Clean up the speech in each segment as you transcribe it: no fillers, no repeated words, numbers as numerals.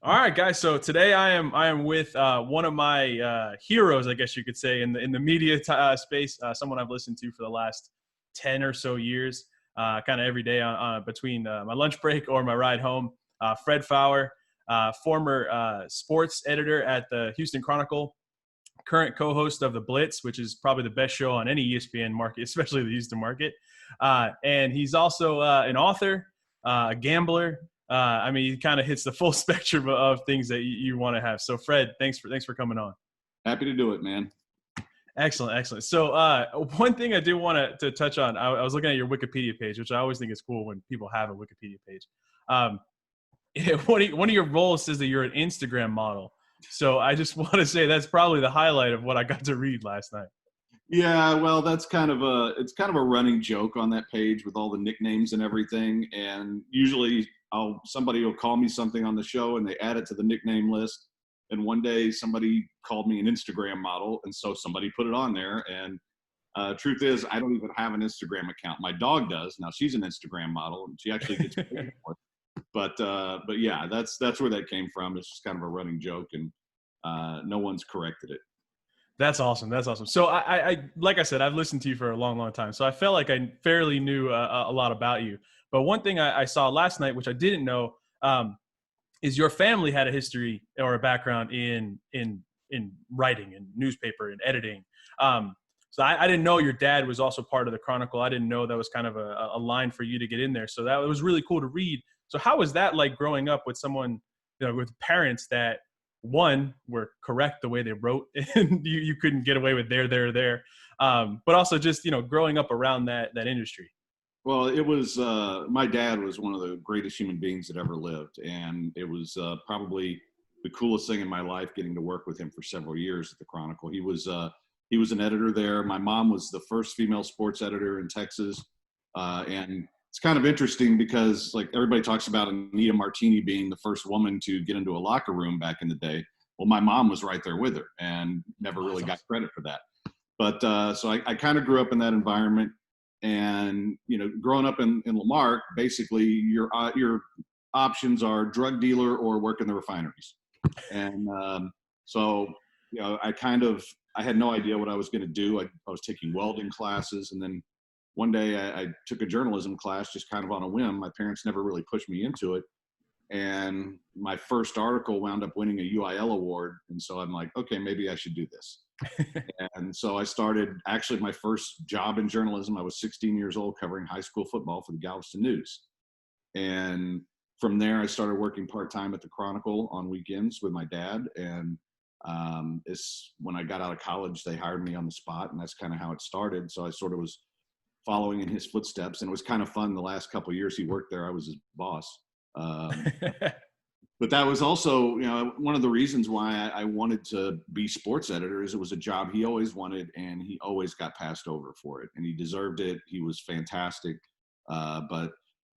All right, guys. So today I am with one of my heroes, I guess you could say, in the media space. Someone I've listened to for the last 10 or so years, kind of every day between my lunch break or my ride home. Fred Faour, former sports editor at the Houston Chronicle, current co-host of the Blitz, which is probably the best show on any ESPN market, especially the Houston market. And he's also an author, a gambler. I mean, he kind of hits the full spectrum of things that you want to have. So, Fred, thanks for coming on. Happy to do it, man. Excellent. So, one thing I do want to touch on, I was looking at your Wikipedia page, which I always think is cool when people have a Wikipedia page. One of your roles says that you're an Instagram model. So I just want to say that's probably the highlight of what I got to read last night. Yeah, well, it's kind of a running joke on that page with all the nicknames and everything. And usually somebody will call me something on the show and they add it to the nickname list. And one day somebody called me an Instagram model, and so somebody put it on there. And truth is, I don't even have an Instagram account. My dog does. Now she's an Instagram model, and she actually gets paid for it. But yeah, that's where that came from. It's just kind of a running joke, and no one's corrected it. That's awesome. So I like I said, I've listened to you for a long time. So I felt like I fairly knew a lot about you. But one thing I saw last night, which I didn't know, is your family had a history or a background in writing and newspaper and editing. So I didn't know your dad was also part of the Chronicle. I didn't know that was kind of a line for you to get in there. So that was really cool to read. So how was that like growing up with someone, with parents that, one, were correct the way they wrote, and you couldn't get away with there, but also just growing up around that industry? Well, it was my dad was one of the greatest human beings that ever lived, and it was probably the coolest thing in my life getting to work with him for several years at the Chronicle. He was an editor there. My mom was the first female sports editor in Texas, and it's kind of interesting because, like, everybody talks about Anita Martini being the first woman to get into a locker room back in the day. Well, my mom was right there with her and never really got credit for that. But so I kind of grew up in that environment, and growing up in Lamarck, basically your options are drug dealer or work in the refineries. And so I had no idea what I was going to do. I was taking welding classes, and then one day I took a journalism class just kind of on a whim. My parents never really pushed me into it. And my first article wound up winning a UIL award. And so I'm like, okay, maybe I should do this. And so I started, actually my first job in journalism, I was 16 years old covering high school football for the Galveston News. And from there, I started working part-time at the Chronicle on weekends with my dad. And when I got out of college, they hired me on the spot, and that's kind of how it started. So I sort of was following in his footsteps, and it was kind of fun. The last couple of years he worked there, I was his boss. But that was also, one of the reasons why I wanted to be sports editor is it was a job he always wanted, and he always got passed over for it, and he deserved it. He was fantastic. But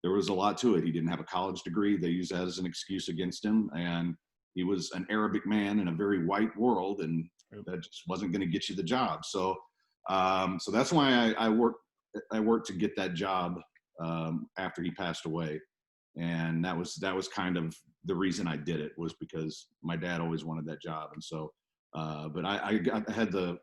there was a lot to it. He didn't have a college degree. They used that as an excuse against him. And he was an Arabic man in a very white world, and that just wasn't going to get you the job. So that's why I worked to get that job after he passed away. And that was kind of the reason I did it, was because my dad always wanted that job. And so, but I had the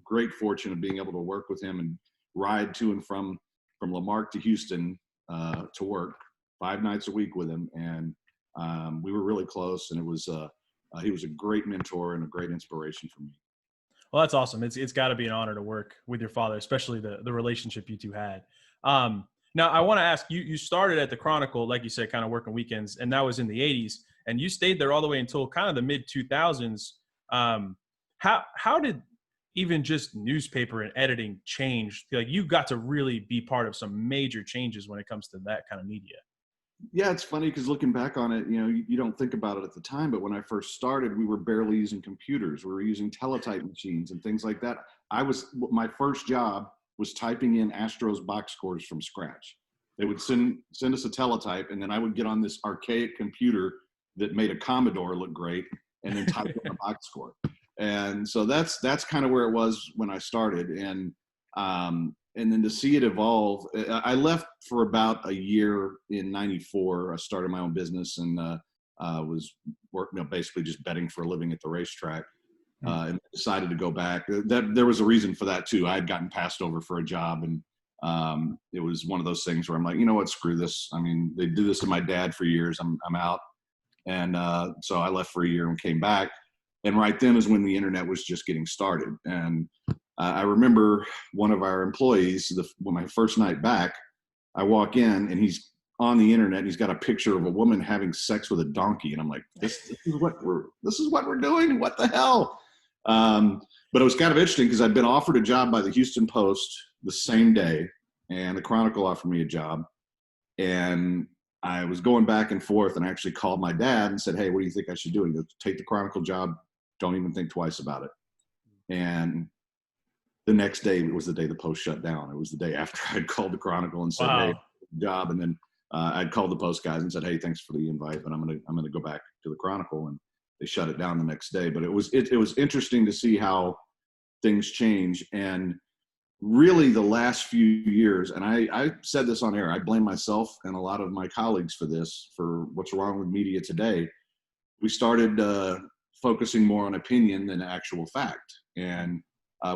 great fortune of being able to work with him and ride to and from Lamarck to Houston to work 5 nights a week with him. And we were really close, and he was a great mentor and a great inspiration for me. Well, that's awesome. It's got to be an honor to work with your father, especially the relationship you two had. Now, I want to ask you, you started at the Chronicle, like you said, kind of working weekends, and that was in the 80s, and you stayed there all the way until kind of the mid-2000s. How did even just newspaper and editing change? Like, you got to really be part of some major changes when it comes to that kind of media. Yeah, it's funny because looking back on it, you don't think about it at the time, but when I first started, we were barely using computers. We were using teletype machines and things like that. My first job was typing in Astros box scores from scratch. They would send us a teletype, and then I would get on this archaic computer that made a Commodore look great, and then type in a box score. And so that's kind of where it was when I started. And then to see it evolve, I left for about a year in '94. I started my own business, and was basically just betting for a living at the racetrack, and decided to go back. There was a reason for that too. I had gotten passed over for a job, and it was one of those things where I'm like, you know what, screw this. I mean, they do this to my dad for years. I'm out. And so I left for a year and came back. And right then is when the internet was just getting started. And I remember one of our employees, when my first night back, I walk in and he's on the internet and he's got a picture of a woman having sex with a donkey. And I'm like, this is what we're doing. What the hell? But it was kind of interesting because I'd been offered a job by the Houston Post the same day, and the Chronicle offered me a job. And I was going back and forth, and I actually called my dad and said, hey, what do you think I should do? And he goes, take the Chronicle job. Don't even think twice about it. And the next day was the day the Post shut down. It was the day after I'd called the Chronicle and said, Wow. hey, job. And then I'd called the Post guys and said, hey, thanks for the invite, but I'm gonna go back to the Chronicle. And they shut it down the next day. But it was interesting to see how things change. And really the last few years, and I said this on air, I blame myself and a lot of my colleagues for this, for what's wrong with media today. We started focusing more on opinion than actual fact. And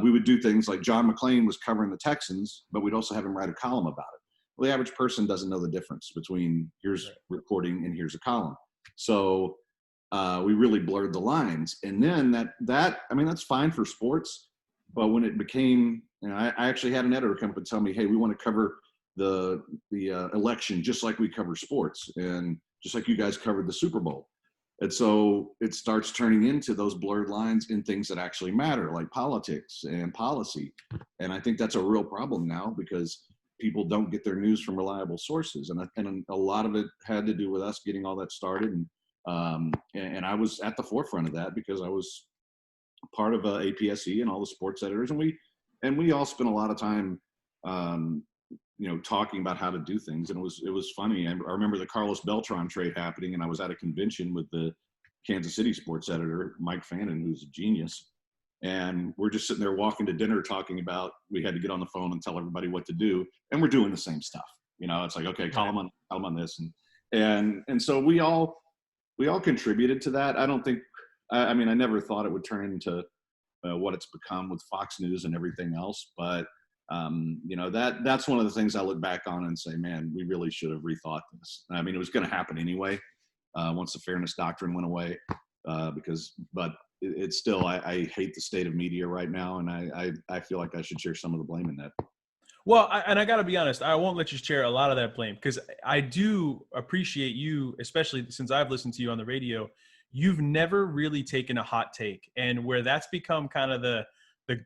we would do things like John McClain was covering the Texans, but we'd also have him write a column about it. Well, the average person doesn't know the difference between here's reporting and here's a column. So we really blurred the lines. And then that's fine for sports. But when it became, I actually had an editor come up and tell me, hey, we want to cover the election just like we cover sports, and just like you guys covered the Super Bowl. And so it starts turning into those blurred lines in things that actually matter, like politics and policy. And I think that's a real problem now because people don't get their news from reliable sources. And a lot of it had to do with us getting all that started. And I was at the forefront of that because I was part of APSE and all the sports editors. And we all spent a lot of time, talking about how to do things. And it was funny. I remember the Carlos Beltran trade happening, and I was at a convention with the Kansas City sports editor, Mike Fannin, who's a genius. And we're just sitting there walking to dinner talking about, we had to get on the phone and tell everybody what to do. And we're doing the same stuff. It's like, okay, call them on this. And so we all contributed to that. I never thought it would turn into what it's become with Fox News and everything else. But, that's one of the things I look back on and say, man, we really should have rethought this. I mean, it was going to happen anyway once the fairness doctrine went away, but it's still, I hate the state of media right now. And I feel like I should share some of the blame in that. Well, I got to be honest, I won't let you share a lot of that blame because I do appreciate you, especially since I've listened to you on the radio. You've never really taken a hot take, and where that's become kind of the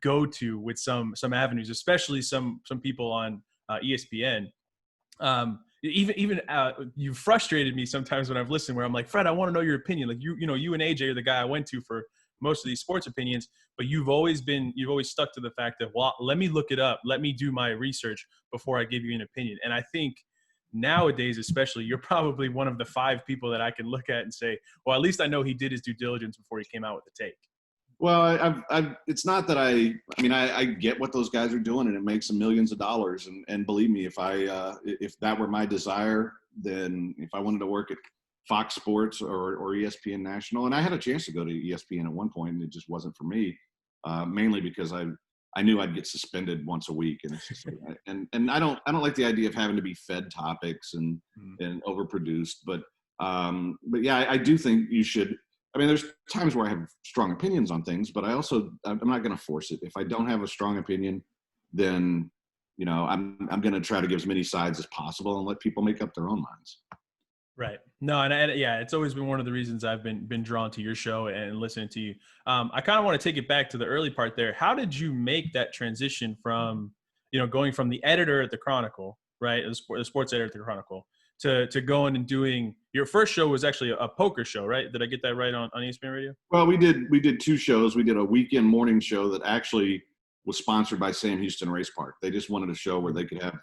go-to with some avenues, especially some people on ESPN. Even you frustrated me sometimes when I've listened, where I'm like, Fred, I want to know your opinion. Like you and AJ are the guy I went to for most of these sports opinions, but you've always stuck to the fact that, well, let me look it up, let me do my research before I give you an opinion. And I think nowadays, especially, you're probably one of the 5 people that I can look at and say, well, at least I know he did his due diligence before he came out with the take. Well, it's not that I get what those guys are doing, and it makes them millions of dollars. And believe me, if that were my desire, then if I wanted to work at Fox Sports or ESPN National, and I had a chance to go to ESPN at one point, and it just wasn't for me, mainly because I knew I'd get suspended once a week, and it's just, and I don't like the idea of having to be fed topics and overproduced. But yeah, I do think you should. I mean, there's times where I have strong opinions on things, but I'm not going to force it. If I don't have a strong opinion, then, I'm going to try to give as many sides as possible and let people make up their own minds. Right. No, and yeah, it's always been one of the reasons I've been drawn to your show and listening to you. I kind of want to take it back to the early part there. How did you make that transition from, going from the editor at the Chronicle, right, the sports editor at the Chronicle, to going and doing your first show was actually a poker show, right? Did I get that right on ESPN Radio? Well, we did 2 shows. We did a weekend morning show that actually was sponsored by Sam Houston Race Park. They just wanted a show where they could have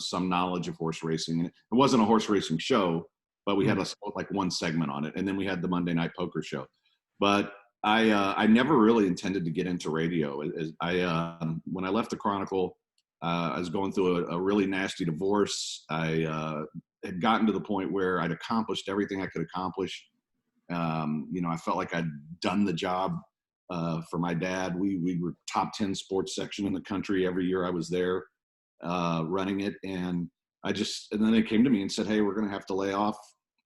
some knowledge of horse racing. It wasn't a horse racing show, but we had like one segment on it, and then we had the Monday Night Poker show. But I never really intended to get into radio. When I left the Chronicle, I was going through a really nasty divorce. I had gotten to the point where I'd accomplished everything I could accomplish I felt like I'd done the job for my dad. We were top 10 sports section in the country every year I was there running it. And then they came to me and said, hey, we're going to have to lay off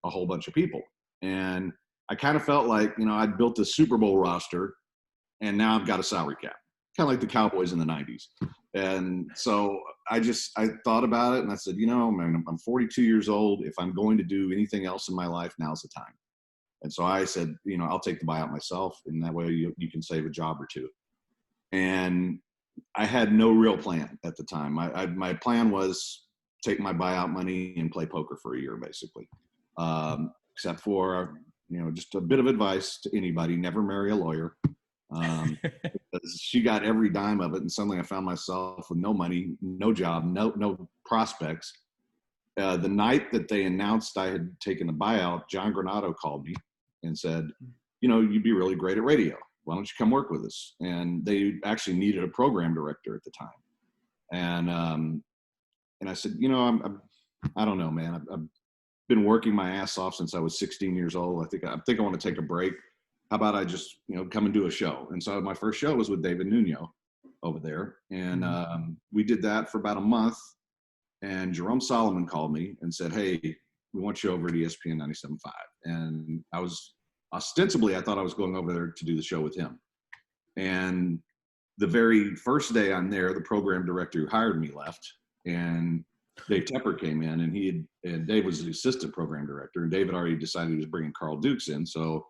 a whole bunch of people. And I kind of felt like, I'd built a Super Bowl roster and now I've got a salary cap, kind of like the Cowboys in the 90s. And so I thought about it and I said, man, I'm 42 years old. If I'm going to do anything else in my life, now's the time. And so I said, I'll take the buyout myself, and that way you can save a job or two. And I had no real plan at the time. My plan was take my buyout money and play poker for a year, basically. Except for, just a bit of advice to anybody: never marry a lawyer. Because she got every dime of it, and suddenly I found myself with no money, no job, no prospects. The night that they announced I had taken the buyout, John Granado called me and said, you'd be really great at radio. Why don't you come work with us? And they actually needed a program director at the time. And I said, I don't know, man. I've been working my ass off since I was 16 years old. I think I want to take a break. How about I just, come and do a show? And so my first show was with David Nuno over there. And we did that for about a month. And Jerome Solomon called me and said, hey, we want you over at ESPN 97.5. And I thought I was going over there to do the show with him. And the very first day I'm there, the program director who hired me left, and Dave Tepper came in, and Dave was the assistant program director, and Dave had already decided he was bringing Carl Dukes in. So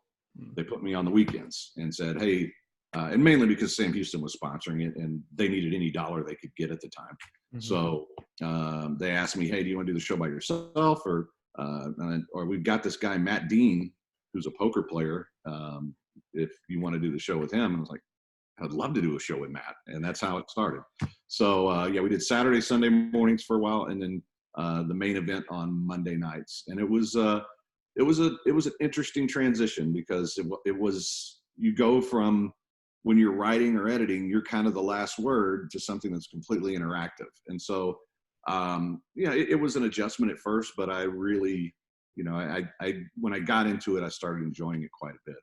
they put me on the weekends and said, hey, and mainly because Sam Houston was sponsoring it and they needed any dollar they could get at the time. Mm-hmm. So they asked me, hey, do you want to do the show by yourself? Or we've got this guy, Matt Dean, who's a poker player. If you want to do the show with him. And I was like, I'd love to do a show with Matt. And that's how it started. So we did Saturday, Sunday mornings for a while. And then the main event on Monday nights. And it was an interesting transition because it was, you go from when you're writing or editing, you're kind of the last word, to something that's completely interactive. And so, it was an adjustment at first, but I really, when I got into it, I started enjoying it quite a bit.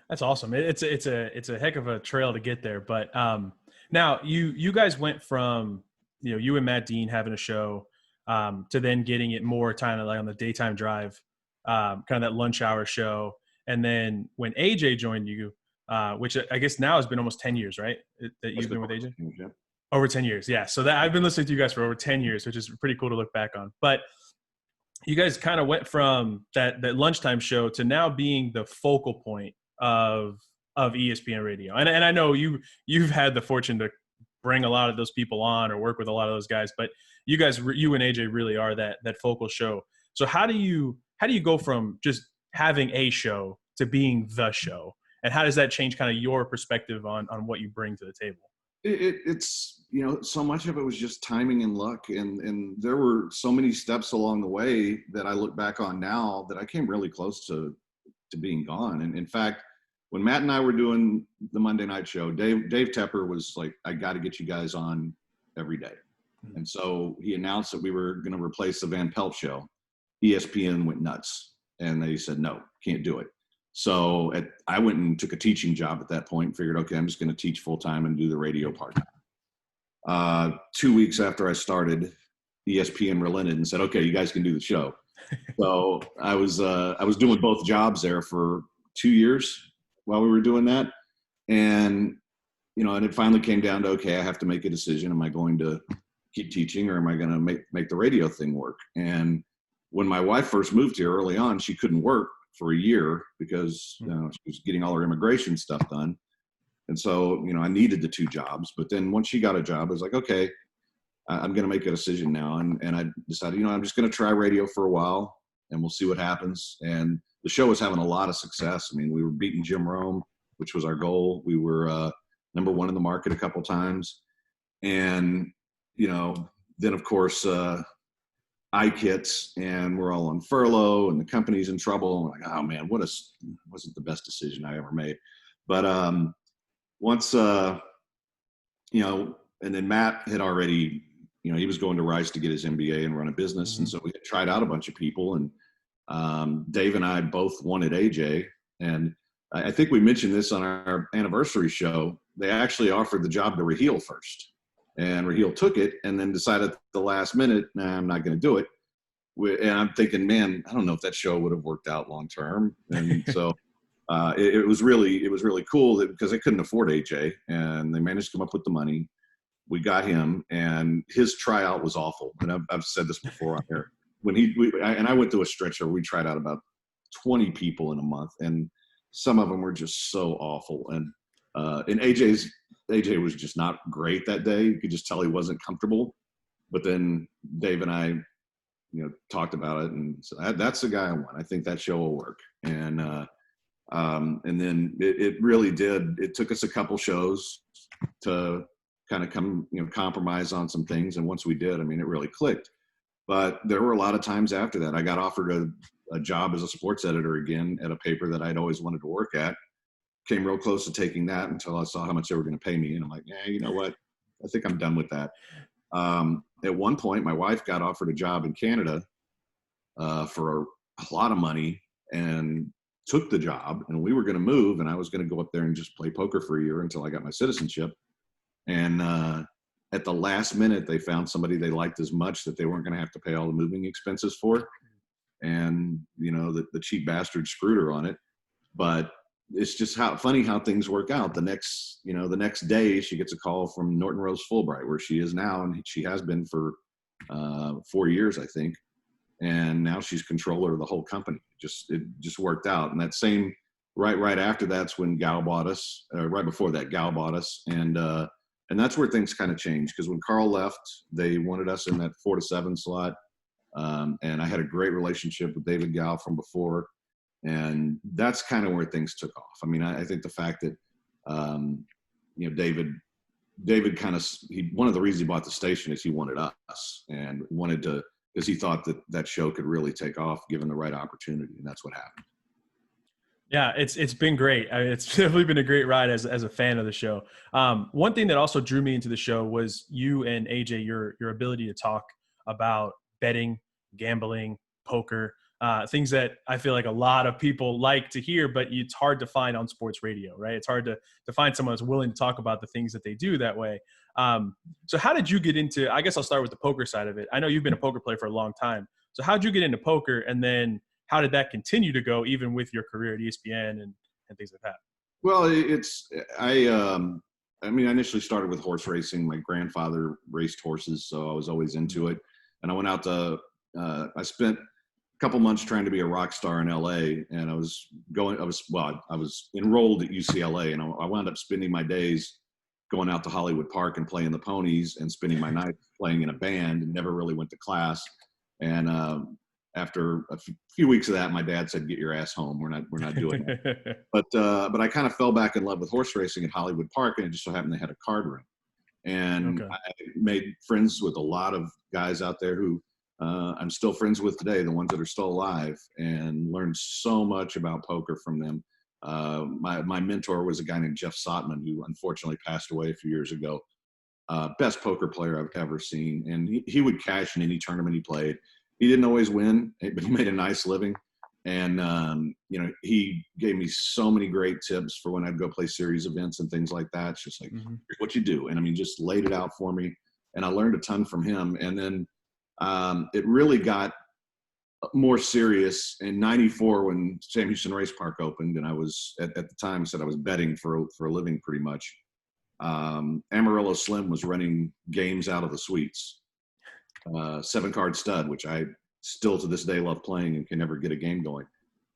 That's awesome. It's a heck of a trail to get there. But now you guys went from, you and Matt Dean having a show to then getting it more kind of like on the daytime drive, kind of that lunch hour show. And then when AJ joined you, which I guess now has been almost 10 years, right? That you've been with AJ? Yeah. Over 10 years. Yeah. So I've been listening to you guys for over 10 years, which is pretty cool to look back on. But you guys kind of went from that lunchtime show to now being the focal point of ESPN Radio. And I know you've had the fortune to bring a lot of those people on or work with a lot of those guys, but you and AJ really are that focal show. So how do you go from just having a show to being the show? And how does that change kind of your perspective on what you bring to the table? It's, so much of it was just timing and luck. And there were so many steps along the way that I look back on now that I came really close to being gone. And in fact, when Matt and I were doing the Monday night show, Dave Tepper was like, I got to get you guys on every day. Mm-hmm. And so he announced that we were going to replace the Van Pelt show. ESPN went nuts and they said, no, can't do it. So I went and took a teaching job at that point and figured, okay, I'm just going to teach full time and do the radio part-time. 2 weeks after I started, ESPN relented and said, okay, you guys can do the show. So I was doing both jobs there for 2 years while we were doing that. And, and it finally came down to, okay, I have to make a decision. Am I going to keep teaching or am I going to make the radio thing work? And when my wife first moved here early on, she couldn't work for a year because she was getting all her immigration stuff done. And so, I needed the two jobs. But then once she got a job, I was like, okay, I'm going to make a decision now. And I decided, I'm just going to try radio for a while and we'll see what happens. And the show was having a lot of success. I mean, we were beating Jim Rome, which was our goal. We were number one in the market a couple times. And, then of course, IKITs and we're all on furlough and the company's in trouble. And we're like, oh man, wasn't the best decision I ever made. But once, and then Matt had already, he was going to Rice to get his MBA and run a business. Mm-hmm. And so we had tried out a bunch of people and Dave and I both wanted AJ, and I think we mentioned this on our anniversary show. They actually offered the job to Raheel first, and Raheel took it, and then decided at the last minute, nah, I'm not going to do it. And I'm thinking, man, I don't know if that show would have worked out long term. And so it was really cool because they couldn't afford AJ, and they managed to come up with the money. We got him, and his tryout was awful. And I've said this before on here. When I went through a stretch where we tried out about 20 people in a month, and some of them were just so awful. And AJ was just not great that day. You could just tell he wasn't comfortable. But then Dave and I, talked about it, and so that's the guy I want. I think that show will work. And then it really did. It took us a couple shows to kind of compromise on some things. And once we did, it really clicked. But there were a lot of times after that, I got offered a job as a sports editor again at a paper that I'd always wanted to work at. Came real close to taking that until I saw how much they were going to pay me. And I'm like, yeah, you know what? I think I'm done with that. At one point, my wife got offered a job in Canada for a lot of money and took the job. And we were going to move, and I was going to go up there and just play poker for a year until I got my citizenship. And at the last minute, they found somebody they liked as much that they weren't going to have to pay all the moving expenses for. And, the cheap bastard screwed her on it. But it's just funny how things work out. The next day she gets a call from Norton Rose Fulbright, where she is now. And she has been for 4 years, I think. And now she's controller of the whole company. It just worked out. And that same, right after that's when Gal bought us, right before that Gal bought us. And that's where things kind of changed, because when Carl left, they wanted us in that 4 to 7 slot. And I had a great relationship with David Gal from before. And that's kind of where things took off. I think the fact that, David one of the reasons he bought the station is he wanted us and wanted to, because he thought that show could really take off given the right opportunity. And that's what happened. Yeah, it's been great. It's definitely been a great ride as a fan of the show. One thing that also drew me into the show was you and AJ, your ability to talk about betting, gambling, poker, things that I feel like a lot of people like to hear, but it's hard to find on sports radio, right? It's hard to find someone that's willing to talk about the things that they do that way. So how did you get into, I guess I'll start with the poker side of it. I know you've been a poker player for a long time. So how'd you get into poker? And then how did that continue to go even with your career at ESPN and things like that? Well, I initially started with horse racing. My grandfather raced horses, so I was always into it. And I went out I spent a couple months trying to be a rock star in LA, and I was enrolled at UCLA, and I wound up spending my days going out to Hollywood Park and playing the ponies and spending my nights playing in a band, and never really went to class. And after a few weeks of that, my dad said, "Get your ass home. We're not doing that." But I kind of fell back in love with horse racing at Hollywood Park, and it just so happened they had a card room. And okay. I made friends with a lot of guys out there who I'm still friends with today, the ones that are still alive, and learned so much about poker from them. My mentor was a guy named Jeff Sotman, who unfortunately passed away a few years ago. Best poker player I've ever seen. And he would cash in any tournament he played. He didn't always win, but he made a nice living. And, he gave me so many great tips for when I'd go play series events and things like that. It's just like, here's what you do. And just laid it out for me. And I learned a ton from him. And then it really got more serious in '94 when Sam Houston Race Park opened. And I was, at the time, said I was betting for a living pretty much. Amarillo Slim was running games out of the suites. 7-card stud, which I still to this day love playing and can never get a game going.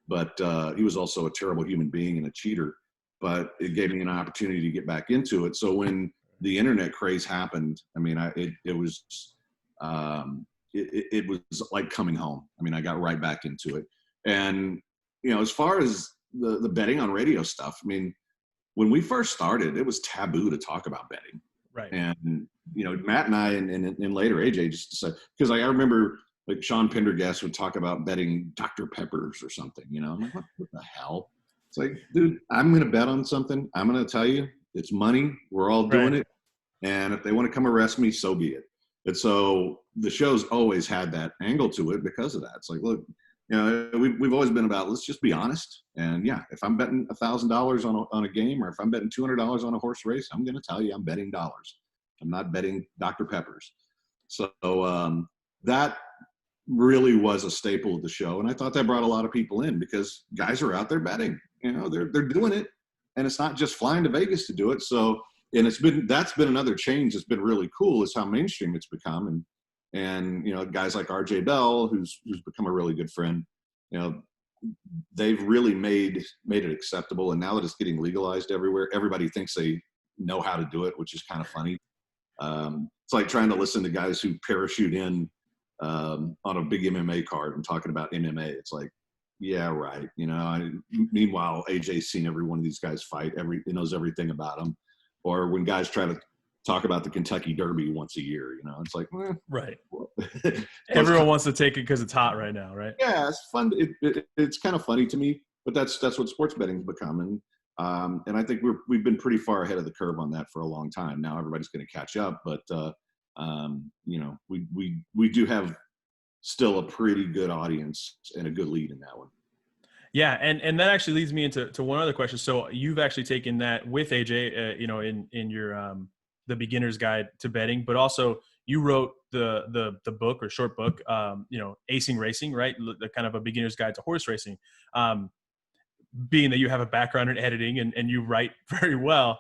But he was also a terrible human being and a cheater. But it gave me an opportunity to get back into it. So when the internet craze happened, it was like coming home. I got right back into it. And as far as the betting on radio stuff, when we first started, it was taboo to talk about betting. Right. And, Matt and I, and later AJ just decided, because I remember like Sean Pendergast would talk about betting Dr. Peppers or something, I'm like, what the hell? It's like, dude, I'm going to bet on something. I'm going to tell you it's money. We're all doing it. And if they want to come arrest me, so be it. And so the show's always had that angle to it because of that. It's like, look, we've always been about, let's just be honest. And yeah, if I'm betting $1,000 on a game, or if I'm betting $200 on a horse race, I'm going to tell you I'm betting dollars. I'm not betting Dr. Peppers. So that really was a staple of the show. And I thought that brought a lot of people in, because guys are out there betting, they're doing it. And it's not just flying to Vegas to do it. So, and that's been another change that's been really cool, is how mainstream it's become. And guys like RJ Bell, who's become a really good friend, they've really made it acceptable. And now that it's getting legalized everywhere, everybody thinks they know how to do it, which is kind of funny. It's like trying to listen to guys who parachute in on a big MMA card and talking about MMA. It's like, yeah, right. Meanwhile, AJ's seen every one of these guys fight. He knows everything about them. Or when guys try to talk about the Kentucky Derby once a year, it's like, right. Everyone wants to take it because it's hot right now, right? Yeah, it's fun. It's kind of funny to me, but that's what sports betting's become. And I think we've been pretty far ahead of the curve on that for a long time. Now everybody's going to catch up, but we do have still a pretty good audience and a good lead in that one. Yeah, and that actually leads me into one other question. So you've actually taken that with AJ, in your the beginner's guide to betting, but also you wrote the book, or short book, Acing Racing, right? The kind of a beginner's guide to horse racing. Being that you have a background in editing and you write very well,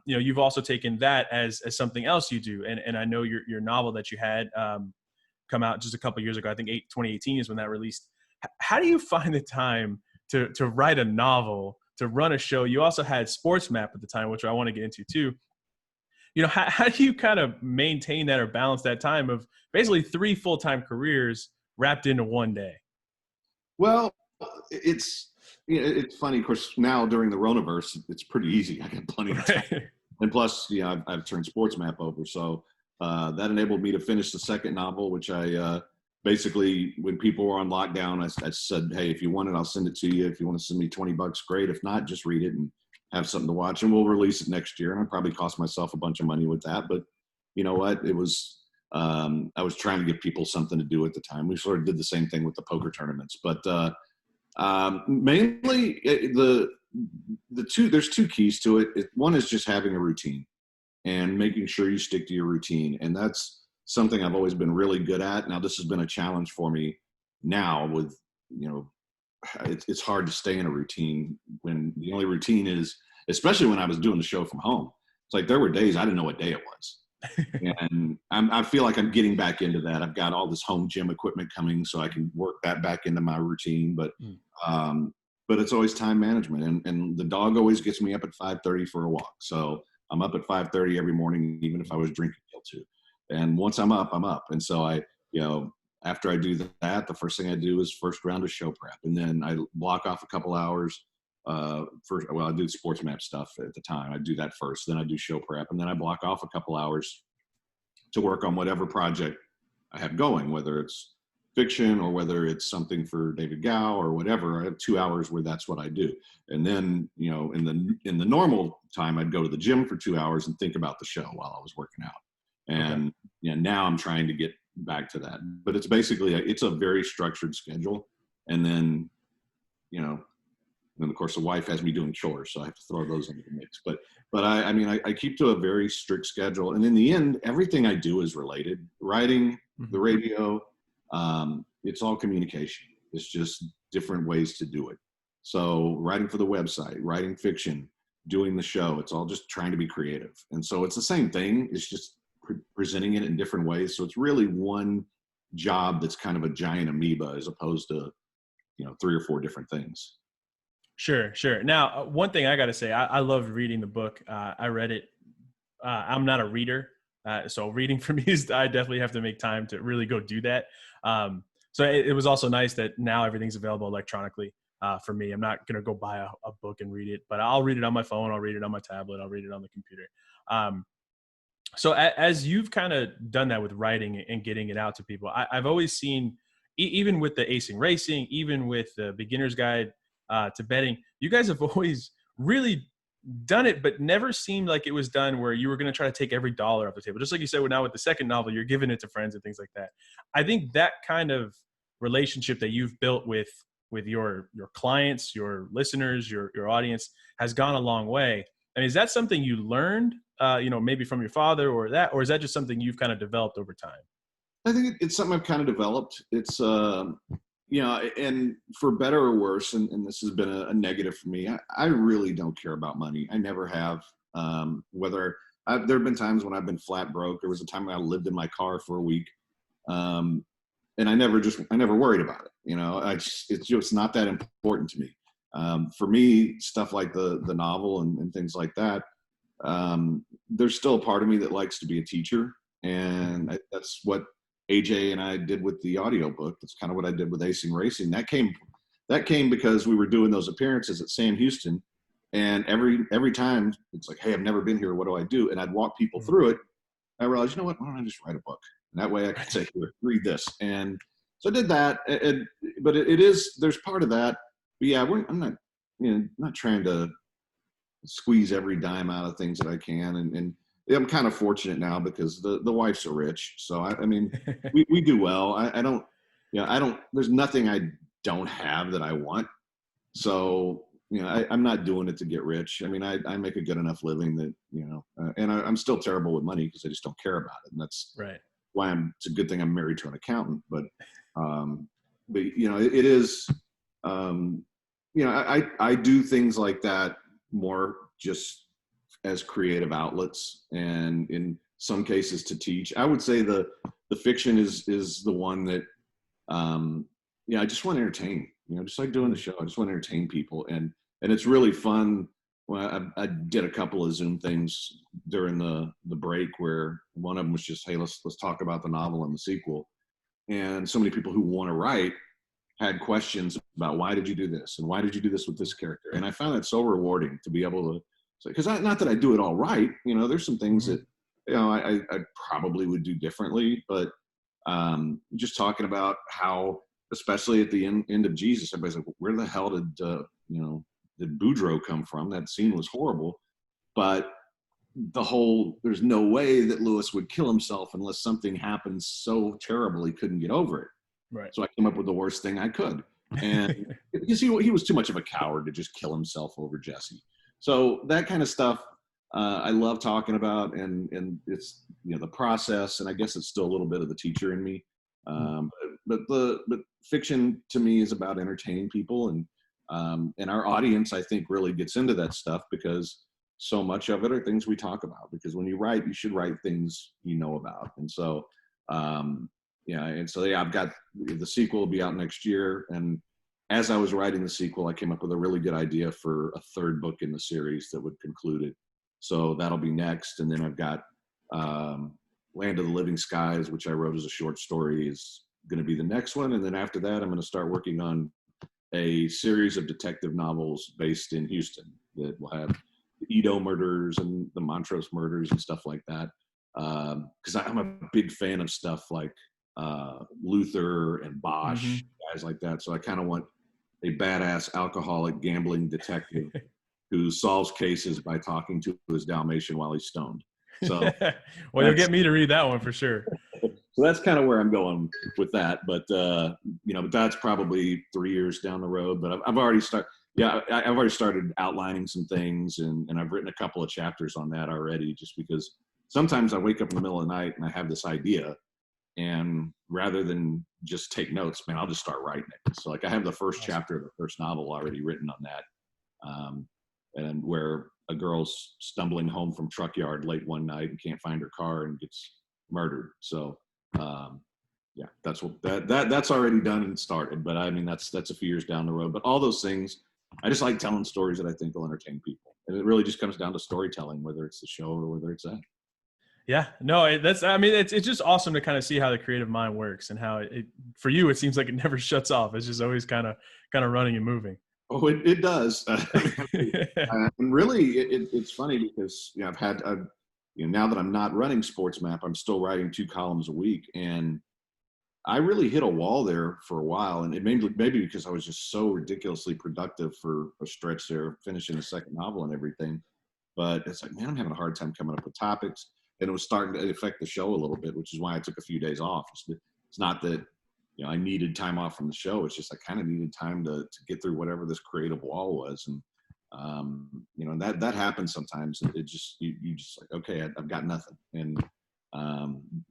you've also taken that as something else you do. And I know your novel that you had come out just a couple of years ago, I think 2018 is when that released. How do you find the time to write a novel, to run a show? You also had Sports Map at the time, which I want to get into too. How do you kind of maintain that or balance that time of basically 3 full-time careers wrapped into one day? Well, it's funny. Of course, now during the Ronaverse, it's pretty easy. I got plenty of time. And plus, I've turned Sports Map over. So that enabled me to finish the second novel, which I basically, when people were on lockdown, I said, hey, if you want it, I'll send it to you. If you want to send me $20, great. If not, just read it and have something to watch, and we'll release it next year. And I probably cost myself a bunch of money with that. But you know what? It was, I was trying to give people something to do at the time. We sort of did the same thing with the poker tournaments. But mainly there's 2 keys to it. One is just having a routine and making sure you stick to your routine. And that's something I've always been really good at. Now, this has been a challenge for me now with, it's hard to stay in a routine when the only routine is, especially when I was doing the show from home. It's like there were days I didn't know what day it was. And I feel like I'm getting back into that. I've got all this home gym equipment coming, so I can work that back into my routine. But it's always time management. And the dog always gets me up at 5:30 for a walk. So I'm up at 5:30 every morning, even if I was drinking till 2. And once I'm up, I'm up. And so after I do that, the first thing I do is first round of show prep. And then I block off a couple hours. I do Sports Map stuff at the time. I do that first. Then I do show prep. And then I block off a couple hours to work on whatever project I have going, whether it's fiction or whether it's something for David Gow or whatever. I have 2 hours where that's what I do. And then, in the normal time, I'd go to the gym for 2 hours and think about the show while I was working out. And now I'm trying to get back to that. But it's basically, it's a very structured schedule. And then, and of course the wife has me doing chores, so I have to throw those into the mix. But I keep to a very strict schedule. And in the end, everything I do is related. Writing, the radio, it's all communication. It's just different ways to do it. So writing for the website, writing fiction, doing the show, it's all just trying to be creative. And so it's the same thing. It's just presenting it in different ways. So it's really one job that's kind of a giant amoeba as opposed to, 3 or 4 different things. Sure. Now, one thing I got to say, I loved reading the book. I read it. I'm not a reader. So reading for me is, I definitely have to make time to really go do that. So it was also nice that now everything's available electronically for me. I'm not going to go buy a book and read it, but I'll read it on my phone. I'll read it on my tablet. I'll read it on the computer. So as you've kind of done that with writing and getting it out to people, I've always seen, even with the Acing Racing, even with the Beginner's Guide to Betting, you guys have always really done it, but never seemed like it was done where you were going to try to take every dollar off the table. Just like you said, now with the second novel, you're giving it to friends and things like that. I think that kind of relationship that you've built with your clients, your listeners, your audience has gone a long way. And is that something you learned, maybe from your father or is that just something you've kind of developed over time? I think it's something I've kind of developed. It's, and for better or worse, and this has been a negative for me, I really don't care about money. I never have. There have been times when I've been flat broke. There was a time when I lived in my car for a week. And I never worried about it. It's just not that important to me. For me, stuff like the novel and things like that, there's still a part of me that likes to be a teacher. And that's what AJ and I did with the audiobook. That's kind of what I did with Acing Racing. That came because we were doing those appearances at Sam Houston. And every time it's like, hey, I've never been here. What do I do? And I'd walk people through it. I realized, you know what? Why don't I just write a book? And that way I could say, here, read this. And so I did that. But there's part of that. But yeah, I'm not trying to squeeze every dime out of things that I can. And I'm kind of fortunate now because the wife's are rich. So I mean, we do well. I don't, there's nothing I don't have that I want. So, I'm not doing it to get rich. I mean, I make a good enough living that, and I'm still terrible with money because I just don't care about it. And that's right. Why it's a good thing I'm married to an accountant. But it is, I do things like that more just as creative outlets, and in some cases to teach. I would say the fiction is the one that, I just want to entertain, just like doing the show. I just want to entertain people. And it's really fun. Well, I did a couple of Zoom things during the break where one of them was just, hey, let's talk about the novel and the sequel. And so many people who want to write had questions about, why did you do this? And why did you do this with this character? And I found that so rewarding to be able to say, because not that I do it all right, there's some things that, I probably would do differently, but just talking about how, especially at the end of Jesus, everybody's like, where the hell did Boudreaux come from? That scene was horrible. But there's no way that Lewis would kill himself unless something happened so terrible he couldn't get over it. Right. So I came up with the worst thing I could. And because he was too much of a coward to just kill himself over Jesse. So that kind of stuff I love talking about, and it's, the process, and I guess it's still a little bit of the teacher in me. But fiction to me is about entertaining people, and our audience, I think, really gets into that stuff because so much of it are things we talk about. Because when you write, you should write things you know about. And so, I've got the sequel will be out next year. And as I was writing the sequel, I came up with a really good idea for a third book in the series that would conclude it. So that'll be next. And then I've got Land of the Living Skies, which I wrote as a short story, is going to be the next one. And then after that, I'm going to start working on a series of detective novels based in Houston that will have the Edo murders and the Montrose murders and stuff like that. Because I'm a big fan of stuff like Luther and Bosch, guys like that. So I kind of want a badass alcoholic gambling detective who solves cases by talking to his Dalmatian while he's stoned. So, well, you'll get me to read that one for sure. So that's kind of where I'm going with that. But but that's probably 3 years down the road. But I've already started. Yeah, I've already started outlining some things, and I've written a couple of chapters on that already. Just because sometimes I wake up in the middle of the night and I have this idea, and rather than just take notes, man, I'll just start writing it. So like I have the first chapter of the first novel already written on that, and where a girl's stumbling home from truck yard late one night and can't find her car and gets murdered. So that's what that's already done and started. But I mean, that's a few years down the road. But all those things, I just like telling stories that I think will entertain people. And it really just comes down to storytelling, whether it's the show or whether it's that. Yeah, no, it's just awesome to kind of see how the creative mind works and how it for you, it seems like it never shuts off. It's just always kind of running and moving. Oh, it does. And really, it's funny because I've now that I'm not running Sports Map, I'm still writing 2 columns a week, and I really hit a wall there for a while, and it maybe because I was just so ridiculously productive for a stretch there, finishing the second novel and everything. But it's like, man, I'm having a hard time coming up with topics, and it was starting to affect the show a little bit, which is why I took a few days off. It's not that I needed time off from the show. It's just I kind of needed time to get through whatever this creative wall was. And, and that happens sometimes. It just, you just like, okay, I've got nothing. And,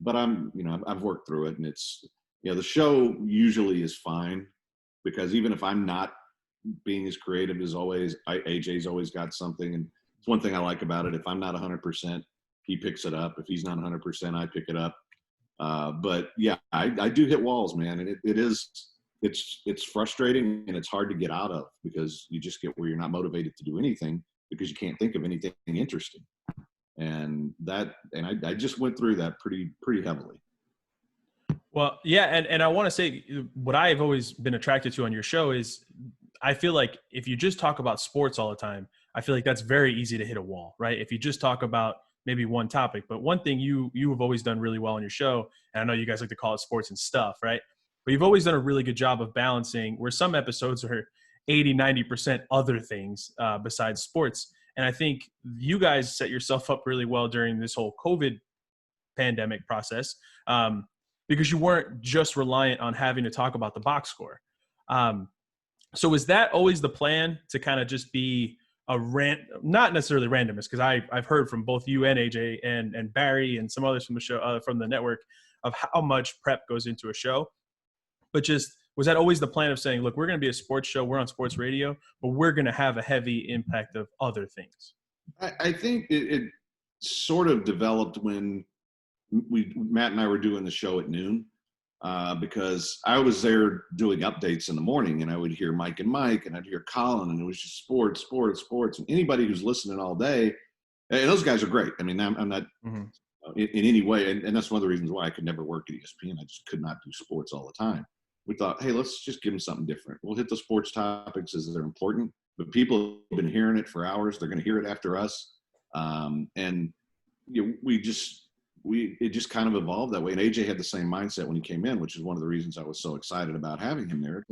but I've worked through it, and it's, the show usually is fine, because even if I'm not being as creative as always, AJ's always got something. And it's one thing I like about it. If I'm not 100%, he picks it up. If he's not 100%, I pick it up. But yeah, I do hit walls, man. And it's frustrating, and it's hard to get out of, because you just get where you're not motivated to do anything because you can't think of anything interesting. And I just went through that pretty heavily. Well, yeah. And I want to say what I've always been attracted to on your show is I feel like if you just talk about sports all the time, I feel like that's very easy to hit a wall, right? If you just talk about maybe one topic, but one thing you have always done really well on your show, and I know you guys like to call it sports and stuff, right? But you've always done a really good job of balancing, where some episodes are 80, 90% other things besides sports. And I think you guys set yourself up really well during this whole COVID pandemic process, because you weren't just reliant on having to talk about the box score. So is that always the plan, to kind of just be not necessarily randomness, because I've heard from both you and AJ and Barry and some others from the show, from the network, of how much prep goes into a show, but just, was that always the plan of saying, look, we're going to be a sports show, we're on sports radio, but we're going to have a heavy impact of other things? I think it sort of developed when Matt and I were doing the show at noon, because I was there doing updates in the morning, and I would hear Mike and I'd hear Colin, and it was just sports. And anybody who's listening all day, and those guys are great. I mean, I'm not in any way, and that's one of the reasons why I could never work at ESPN. I just could not do sports all the time. We thought, hey, let's just give them something different. We'll hit the sports topics as they're important, but people have been hearing it for hours. They're going to hear it after us. And it just kind of evolved that way. And AJ had the same mindset when he came in, which is one of the reasons I was so excited about having him there.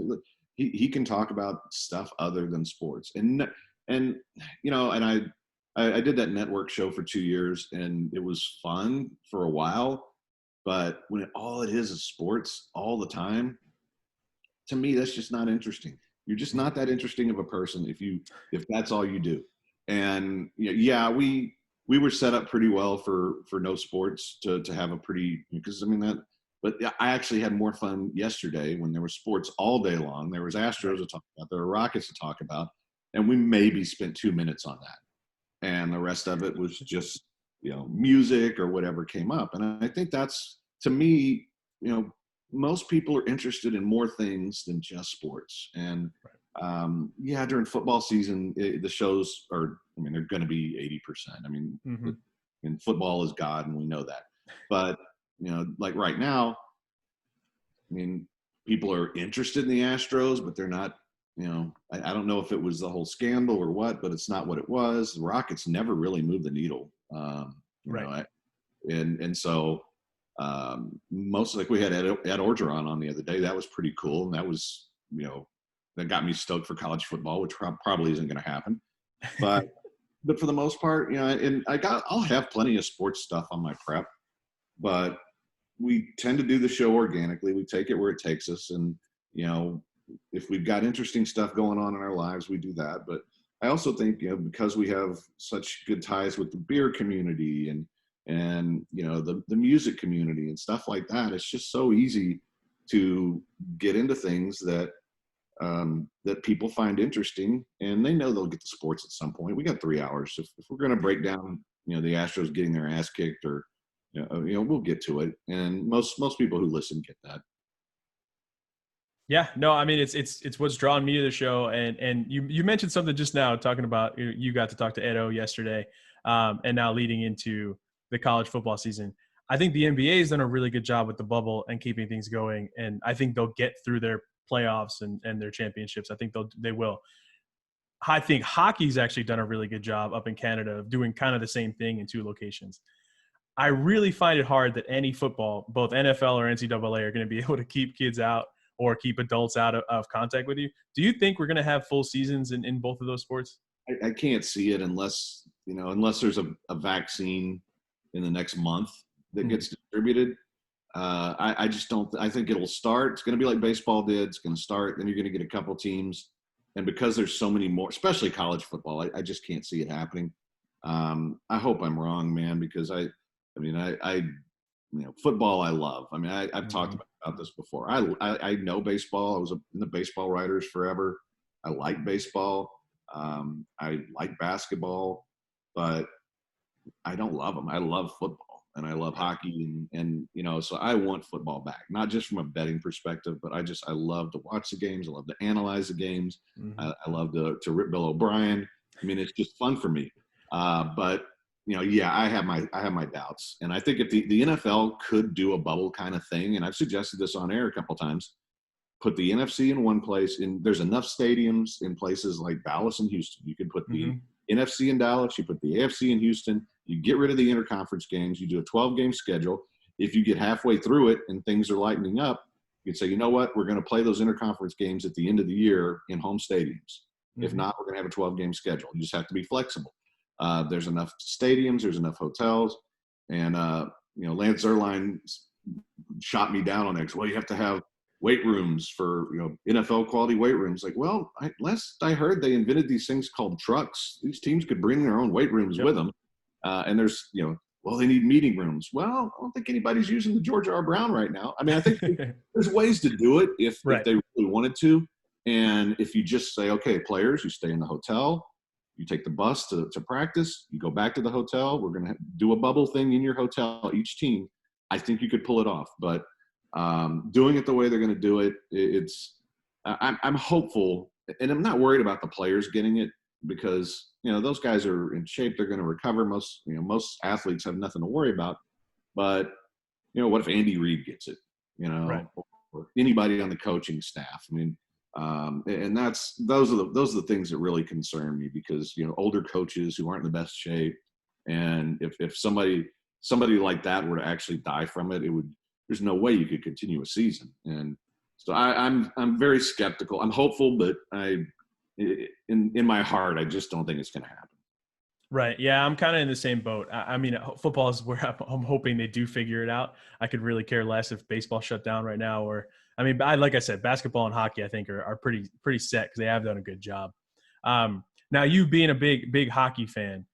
He can talk about stuff other than sports. And I did that network show for 2 years, and it was fun for a while, but when all it is sports all the time, to me, that's just not interesting. You're just not that interesting of a person if that's all you do. And yeah, we were set up pretty well for no sports to have a pretty, because but I actually had more fun yesterday when there was sports all day long. There was Astros to talk about, there were Rockets to talk about, and we maybe spent 2 minutes on that. And the rest of it was just, music or whatever came up. And I think that's, to me, most people are interested in more things than just sports. And during football season, the shows are, they're going to be 80%. And football is God, and we know that. But, like right now, people are interested in the Astros, but they're not, I don't know if it was the whole scandal or what, but it's not what it was. The Rockets never really moved the needle. So most, like we had Ed Orgeron on the other day. That was pretty cool. And that was, that got me stoked for college football, which probably isn't going to happen. But for the most part, and I'll have plenty of sports stuff on my prep, but we tend to do the show organically. We take it where it takes us. And, if we've got interesting stuff going on in our lives, we do that. But I also think, because we have such good ties with the beer community and the music community and stuff like that, it's just so easy to get into things that people find interesting, and they know they'll get to sports at some point. We got 3 hours. If we're going to break down, the Astros getting their ass kicked, or we'll get to it. And most people who listen get that. Yeah, no, it's what's drawn me to the show. And you mentioned something just now, talking about, you got to talk to Edo yesterday, and now leading into the college football season. I think the NBA has done a really good job with the bubble and keeping things going. And I think they'll get through their playoffs and their championships. I think they will. I think hockey's actually done a really good job up in Canada of doing kind of the same thing in 2 locations. I really find it hard that any football, both NFL or NCAA, are going to be able to keep kids out or keep adults out of contact with you. Do you think we're going to have full seasons in both of those sports? I can't see it unless there's a vaccine in the next month that gets distributed. I just don't. I think it'll start. It's going to be like baseball did. It's going to start. Then you're going to get a couple teams, and because there's so many more, especially college football, I just can't see it happening. I hope I'm wrong, man, because I football I love. I mean, I've talked about this before. I know baseball. I was in the baseball writers forever. I like baseball. I like basketball, but I don't love them. I love football and I love hockey and so I want football back, not just from a betting perspective, but I love to watch the games. I love to analyze the games. I love to rip Bill O'Brien. I mean, it's just fun for me. But I have my doubts. And I think if the NFL could do a bubble kind of thing, and I've suggested this on air a couple times, put the NFC in one place, and there's enough stadiums in places like Dallas and Houston. You could put the NFC in Dallas, you put the AFC in Houston, you get rid of the interconference games, you do a 12-game schedule. If you get halfway through it and things are lightening up, you can say, you know what, we're going to play those interconference games at the end of the year in home stadiums. If not, we're going to have a 12-game schedule. You just have to be flexible. There's enough stadiums, there's enough hotels, and Lance Zierlein shot me down on it. Well, you have to have weight rooms for NFL quality weight rooms. Like, well, last I heard, they invented these things called trucks. These teams could bring their own weight rooms with them, and there's they need meeting rooms. Well, I don't think anybody's using the George R. Brown right now. I mean, I think there's ways to do it if they really wanted to. And if you just say, okay, players, you stay in the hotel, you take the bus to practice, you go back to the hotel, we're going to do a bubble thing in your hotel, each team, I think you could pull it off. But doing it the way they're going to do it, I'm hopeful, and I'm not worried about the players getting it because, those guys are in shape. They're going to recover. Most athletes have nothing to worry about. But, what if Andy Reid gets it, or anybody on the coaching staff? I mean, and those are the things that really concern me because, older coaches who aren't in the best shape. And if somebody like that were to actually die from it, there's no way you could continue a season. And so I'm very skeptical. I'm hopeful, but in my heart, I just don't think it's going to happen. Right. Yeah, I'm kind of in the same boat. I mean, football is where I'm hoping they do figure it out. I could really care less if baseball shut down right now, or like I said, basketball and hockey I think are pretty set because they have done a good job. Now, you being a big hockey fan,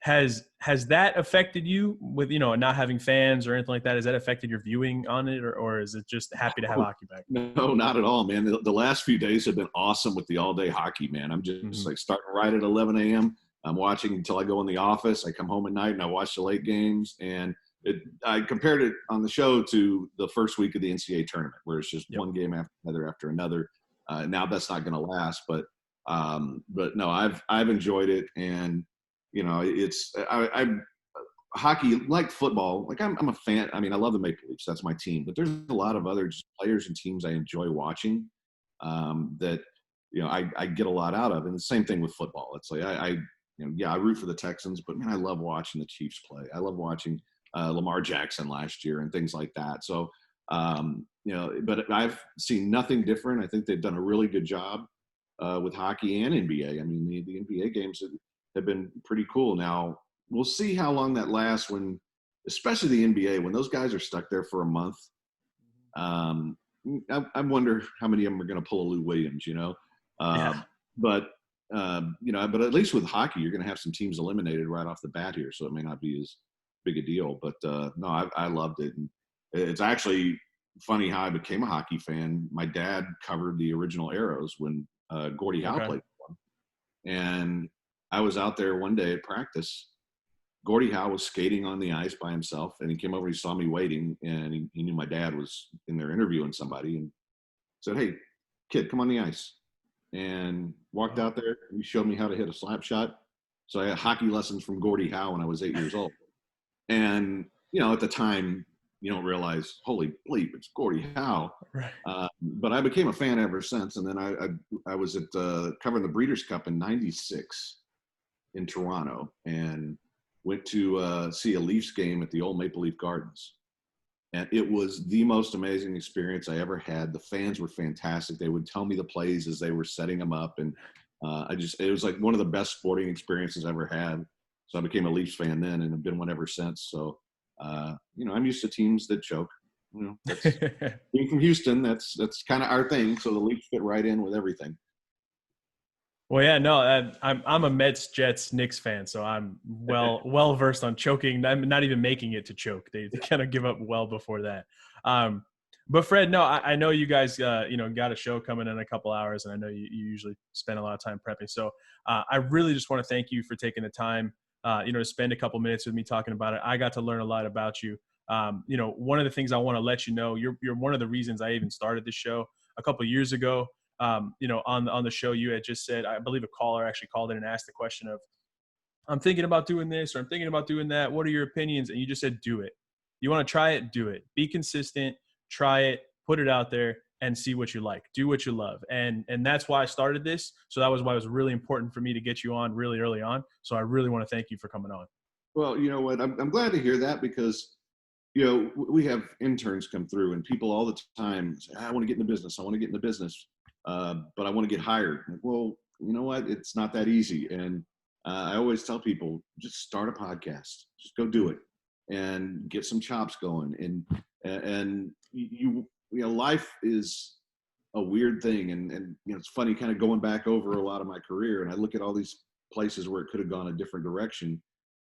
has that affected you with not having fans or anything like that? Has that affected your viewing on it, or is it just happy to have hockey back? No, not at all, man. The last few days have been awesome with the all-day hockey, man. I'm just like starting right at 11 a.m. I'm watching until I go in the office. I come home at night and I watch the late games. And I compared it on the show to the first week of the NCAA tournament, where it's just one game after another. Now that's not going to last, but no, I've enjoyed it, and it's hockey, like football. Like I'm a fan. I mean, I love the Maple Leafs. That's my team. But there's a lot of other just players and teams I enjoy watching that I get a lot out of. And the same thing with football. It's like I root for the Texans, but man, I love watching the Chiefs play. I love watching Lamar Jackson last year and things like that. So, but I've seen nothing different. I think they've done a really good job with hockey and NBA. I mean, the NBA games have been pretty cool. Now, we'll see how long that lasts especially the NBA, when those guys are stuck there for a month. I wonder how many of them are going to pull a Lou Williams, But at least with hockey, you're going to have some teams eliminated right off the bat here, so it may not be as big a deal. But no, I loved it, and it's actually funny how I became a hockey fan. My dad covered the original Arrows when Gordie Howe played for them, and I was out there one day at practice. Gordie Howe was skating on the ice by himself, and he came over. He saw me waiting, and he knew my dad was in there interviewing somebody, and said, "Hey, kid, come on the ice." And walked out there. He showed me how to hit a slap shot. So I had hockey lessons from Gordie Howe when I was 8 years old. And, at the time, you don't realize, holy bleep, it's Gordie Howe. Right. But I became a fan ever since. And then I was at covering the Breeders' Cup in '96 in Toronto and went to see a Leafs game at the old Maple Leaf Gardens. And it was the most amazing experience I ever had. The fans were fantastic. They would tell me the plays as they were setting them up. And it was like one of the best sporting experiences I ever had. So I became a Leafs fan then and have been one ever since. So I'm used to teams that choke. That's, being from Houston, that's kind of our thing. So the Leafs fit right in with everything. Well, yeah, no, I'm a Mets, Jets, Knicks fan, so I'm well versed on choking. I'm not even making it to choke. They kind of give up well before that. But Fred, no, I know you guys, got a show coming in a couple hours, and I know you usually spend a lot of time prepping. So I really just want to thank you for taking the time, to spend a couple minutes with me talking about it. I got to learn a lot about you. One of the things I want to let you know, you're one of the reasons I even started this show a couple of years ago. On the show, you had just said, I believe a caller actually called in and asked the question of, I'm thinking about doing this or I'm thinking about doing that. What are your opinions? And you just said, do it. You want to try it, do it. Be consistent, try it, put it out there and see what you like. Do what you love. And that's why I started this. So that was why it was really important for me to get you on really early on. So I really want to thank you for coming on. Well, you know what? I'm glad to hear that because, we have interns come through and people all the time say, I want to get in the business. I want to get in the business. But I want to get hired. Like, well, you know what? It's not that easy. And I always tell people, just start a podcast. Just go do it and get some chops going. And life is a weird thing. And it's funny kind of going back over a lot of my career. And I look at all these places where it could have gone a different direction.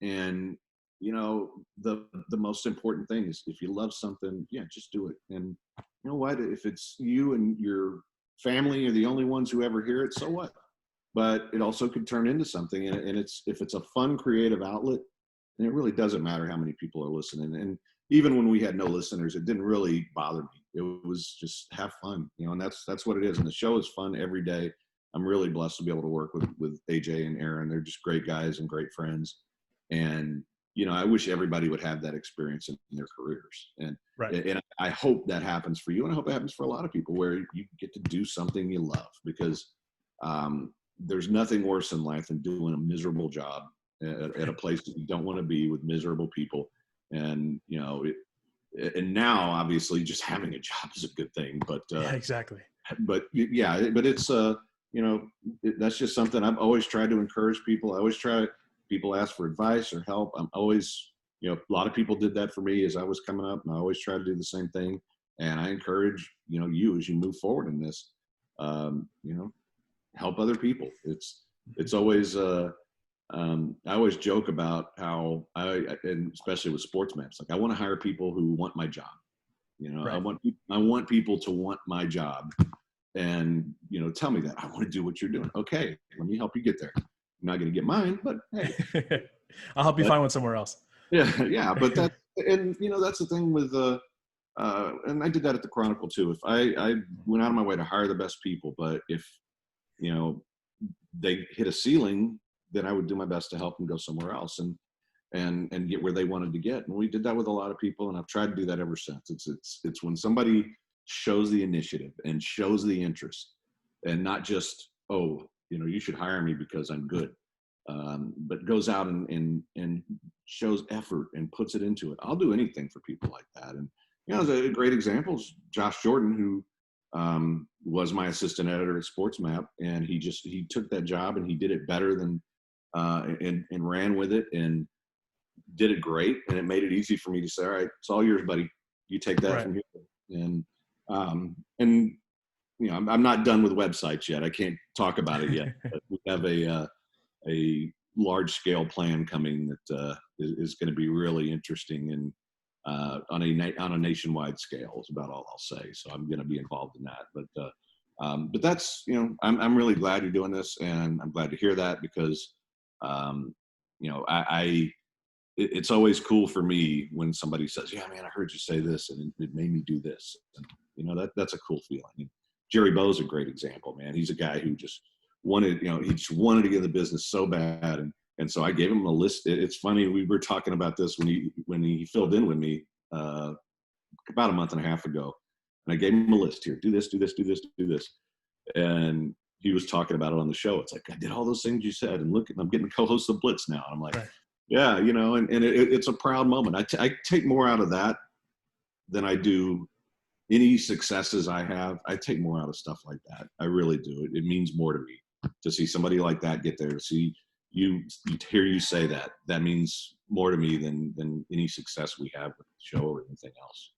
And, the most important thing is if you love something, just do it. And you know what? If it's you and your family are the only ones who ever hear it, so what? But it also could turn into something, and if it's a fun creative outlet, then it really doesn't matter how many people are listening. And even when we had no listeners, it didn't really bother me. It was just have fun, and that's what it is. And the show is fun every day. I'm really blessed to be able to work with AJ and Aaron. They're just great guys and great friends. And I wish everybody would have that experience in their careers. And right. And I hope that happens for you. And I hope it happens for a lot of people where you get to do something you love, because there's nothing worse in life than doing a miserable job at a place that you don't want to be with miserable people. And, and now obviously just having a job is a good thing, but yeah, exactly. But it's, that's just something I've always tried to encourage people. I always try. People ask for advice or help. I'm always, a lot of people did that for me as I was coming up, and I always try to do the same thing. And I encourage, you as you move forward in this, help other people. It's always, I always joke about how and especially with sportsmen, it's like, I want to hire people who want my job. Right. I want people to want my job and, tell me that I want to do what you're doing. Okay, let me help you get there. I'm not going to get mine, but hey, I'll help you find one somewhere else. Yeah. But that's the thing with, and I did that at the Chronicle too. If I went out of my way to hire the best people, but if, they hit a ceiling, then I would do my best to help them go somewhere else and get where they wanted to get. And we did that with a lot of people. And I've tried to do that ever since. It's when somebody shows the initiative and shows the interest and not just, you should hire me because I'm good, but goes out and shows effort and puts it into it. I'll do anything for people like that. And, a great example is Josh Jordan, who was my assistant editor at SportsMap. And he took that job and he did it better than, and ran with it and did it great. And it made it easy for me to say, all right, it's all yours, buddy. You take that right from here. And, I'm not done with websites yet. I can't talk about it yet. But we have a large scale plan coming that is going to be really interesting and on a nationwide scale is about all I'll say. So I'm going to be involved in that. But that's I'm really glad you're doing this, and I'm glad to hear that because it's always cool for me when somebody says, yeah, man, I heard you say this and it made me do this. And, that's a cool feeling. Jerry Bowe's a great example, man. He's a guy who just wanted, he just wanted to get in the business so bad. And so I gave him a list. It's funny. We were talking about this when he filled in with me about a month and a half ago. And I gave him a list here. Do this, do this, do this, do this. And he was talking about it on the show. It's like, I did all those things you said. And look, I'm getting to co-host the Blitz now. And I'm like, right. Yeah, and it's a proud moment. I take more out of that than I do any successes I have. I take more out of stuff like that. I really do. It means more to me to see somebody like that get there, to see, hear you say that means more to me than any success we have with the show or anything else.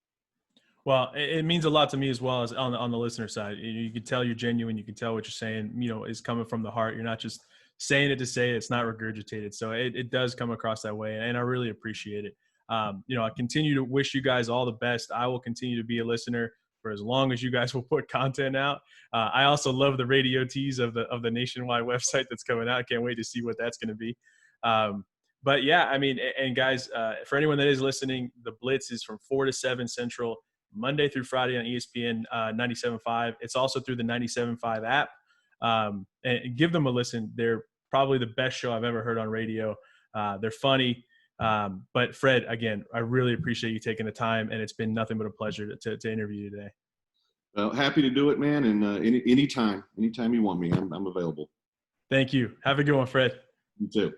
Well, it means a lot to me as well as on the listener side. You can tell you're genuine. You can tell what you're saying, is coming from the heart. You're not just saying it to say it. It's not regurgitated. So it does come across that way, and I really appreciate it. I continue to wish you guys all the best. I will continue to be a listener for as long as you guys will put content out. I also love the radio tease of the nationwide website that's coming out. I can't wait to see what that's going to be. But yeah, I mean, and guys, for anyone that is listening, the Blitz is from 4 to 7 Central, Monday through Friday on ESPN 97.5. It's also through the 97.5 app. And give them a listen. They're probably the best show I've ever heard on radio. They're funny. But Fred, again, I really appreciate you taking the time, and it's been nothing but a pleasure to interview you today. Well, happy to do it, man. And anytime you want me, I'm available. Thank you. Have a good one, Fred. You too.